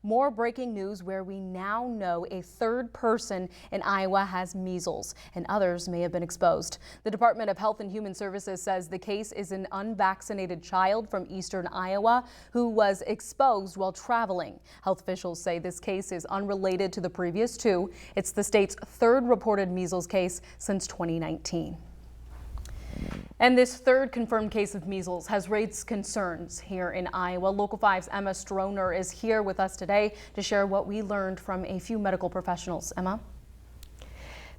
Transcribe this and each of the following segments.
More breaking news where we now know a third person in Iowa has measles and others may have been exposed. The Department of Health and Human Services says the case is an unvaccinated child from eastern Iowa who was exposed while traveling. Health officials say this case is unrelated to the previous two. It's the state's third reported measles case since 2019. And this third confirmed case of measles has raised concerns here in Iowa. Local 5's Emma Stroner is here with us today to share what we learned from a few medical professionals. Emma?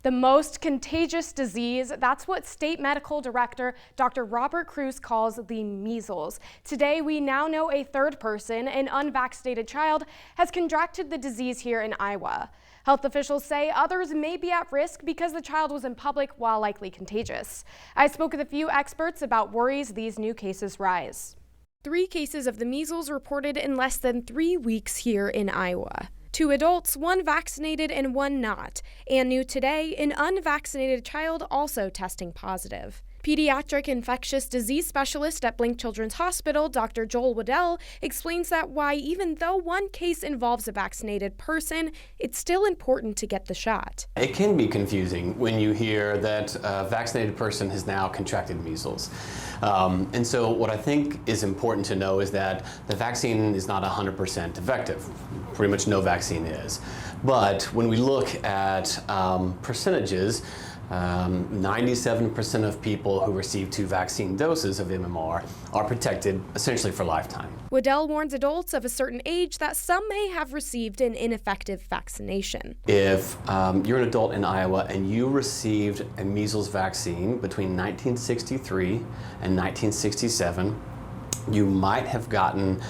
The most contagious disease, that's what State Medical Director Dr. Robert Cruz calls the measles. Today, we now know a third person, an unvaccinated child, has contracted the disease here in Iowa. Health officials say others may be at risk because the child was in public while likely contagious. I spoke with a few experts about worries these new cases rise. 3 cases of the measles reported in less than 3 weeks here in Iowa. 2 adults, 1 vaccinated and 1 not. And new today, an unvaccinated child also testing positive. Pediatric infectious disease specialist at Blink Children's Hospital, Dr. Joel Waddell, explains that why even though 1 case involves a vaccinated person, it's still important to get the shot. It can be confusing when you hear that a vaccinated person has now contracted measles. And so what I think is important to know is that the vaccine is not 100% effective. Pretty much no vaccine is. But when we look at percentages, 97% of people who receive 2 vaccine doses of MMR are protected essentially for lifetime. Waddell warns adults of a certain age that some may have received an ineffective vaccination. If you're an adult in Iowa and you received a measles vaccine between 1963 and 1967, you might have gotten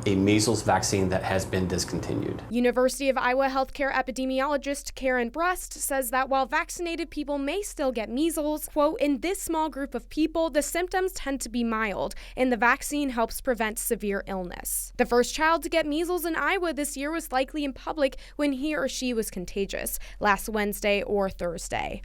a measles vaccine that has been discontinued. University of Iowa healthcare epidemiologist Karen Brust says that while vaccinated people may still get measles, quote, in this small group of people, the symptoms tend to be mild, and the vaccine helps prevent severe illness. The first child to get measles in Iowa this year was likely in public when he or she was contagious, last Wednesday or Thursday.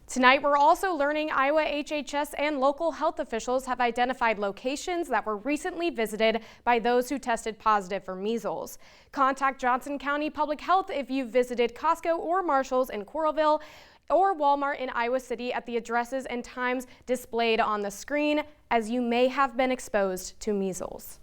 Tonight, we're also learning Iowa HHS and local health officials have identified locations that were recently visited by those who tested positive for measles. Contact Johnson County Public Health if you've visited Costco or Marshall's in Coralville or Walmart in Iowa City at the addresses and times displayed on the screen, as you may have been exposed to measles.